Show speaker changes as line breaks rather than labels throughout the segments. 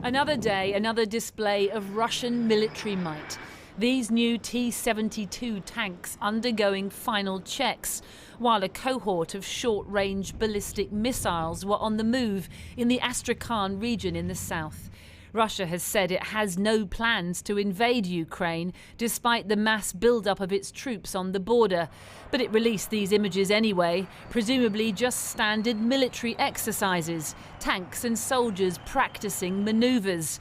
Another day, another display of Russian military might. These new T-72 tanks undergoing final checks, while a cohort of short-range ballistic missiles were on the move in the Astrakhan region in the south. Russia has said it has no plans to invade Ukraine, despite the mass buildup of its troops on the border. But it released these images anyway, presumably just standard military exercises, tanks and soldiers practicing manoeuvres.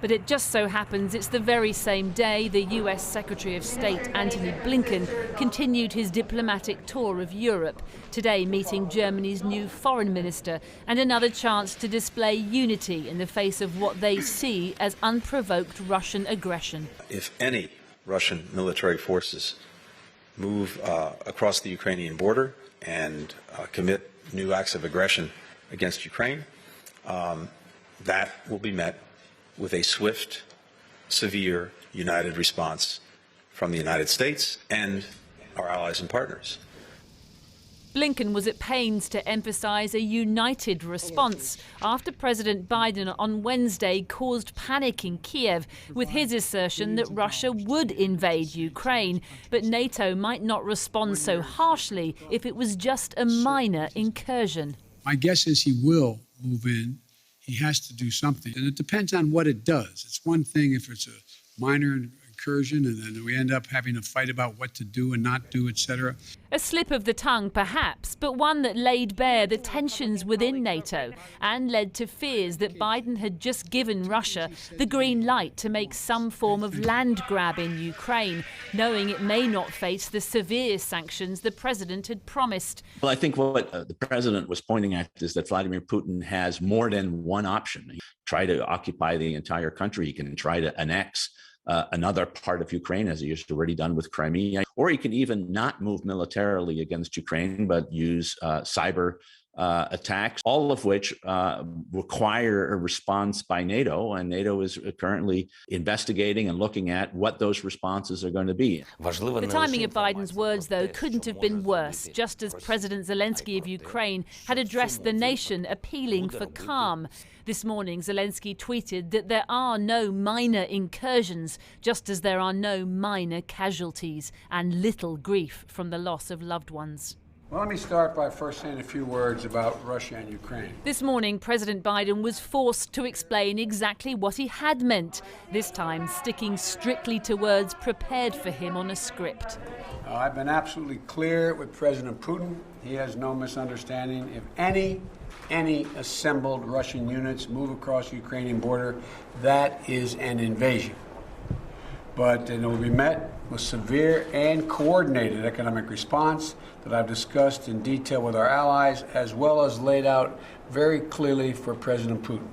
But it just so happens it's the very same day the US Secretary of State Antony Blinken continued his diplomatic tour of Europe, today meeting Germany's new foreign minister, and another chance to display unity in the face of what they see as unprovoked Russian aggression.
If any Russian military forces move across the Ukrainian border and commit new acts of aggression against Ukraine, that will be met with a swift, severe, united response from the United States and our allies and partners.
Blinken was at pains to emphasize a united response after President Biden on Wednesday caused panic in Kiev with his assertion that Russia would invade Ukraine, but NATO might not respond so harshly if it was just a minor incursion.
My guess is he will move in. He has to do something, and it depends on what it does. It's one thing if it's a minor incursion and then we end up having a fight about what to do and not do, etc.
A slip of the tongue, perhaps, but one that laid bare the tensions within NATO and led to fears that Biden had just given Russia the green light to make some form of land grab in Ukraine, knowing it may not face the severe sanctions the president had promised.
Well, I think what the president was pointing at is that Vladimir Putin has more than one option. He can try to occupy the entire country. He can try to annex another part of Ukraine, as he has already done with Crimea, or he can even not move militarily against Ukraine, but use cyber attacks, all of which require a response by NATO, and NATO is currently investigating and looking at what those responses are going to be.
The timing of Biden's words, though, couldn't have been worse, just as President Zelensky of Ukraine had addressed the nation appealing for calm. This morning, Zelensky tweeted that there are no minor incursions, just as there are no minor casualties and little grief from the loss of loved ones.
Well, let me start by first saying a few words about Russia and Ukraine.
This morning, President Biden was forced to explain exactly what he had meant, this time sticking strictly to words prepared for him on a script.
I've been absolutely clear with President Putin. He has no misunderstanding. If any assembled Russian units move across the Ukrainian border, that is an invasion. But it will be met with severe and coordinated economic response that I've discussed in detail with our allies, as well as laid out very clearly for President Putin.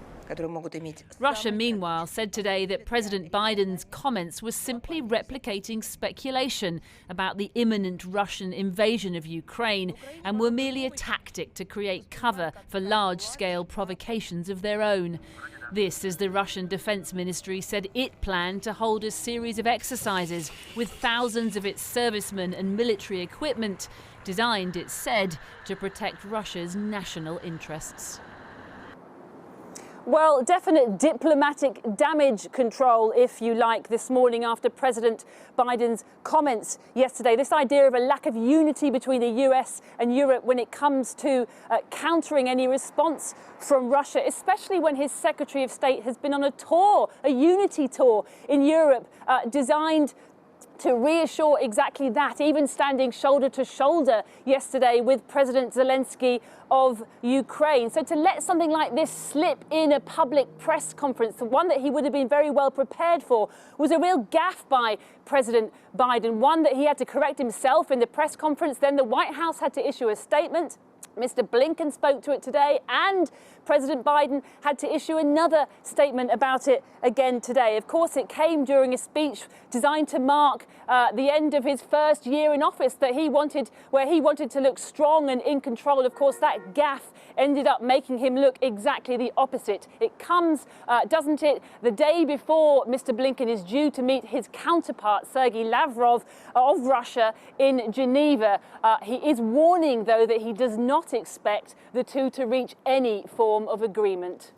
Russia, meanwhile, said today that President Biden's comments were simply replicating speculation about the imminent Russian invasion of Ukraine and were merely a tactic to create cover for large-scale provocations of their own. This, as the Russian Defense Ministry said it planned to hold a series of exercises with thousands of its servicemen and military equipment, designed, it said, to protect Russia's national interests. Well, definite diplomatic damage control, if you like, this morning after President Biden's comments yesterday. This idea of a lack of unity between the US and Europe when it comes to countering any response from Russia, especially when his Secretary of State has been on a tour, a unity tour in Europe, designed to reassure exactly that, even standing shoulder to shoulder yesterday with President Zelensky of Ukraine. So to let something like this slip in a public press conference, the one that he would have been very well prepared for, was a real gaffe by President Biden, one that he had to correct himself in the press conference. Then the White House had to issue a statement. Mr Blinken spoke to it today, and President Biden had to issue another statement about it again today. Of course, it came during a speech designed to mark the end of his first year in office where he wanted to look strong and in control. Of course, that gaffe ended up making him look exactly the opposite. It comes, doesn't it, the day before Mr Blinken is due to meet his counterpart, Sergei Lavrov of Russia, in Geneva. He is warning, though, that he does not expect the two to reach any form of agreement.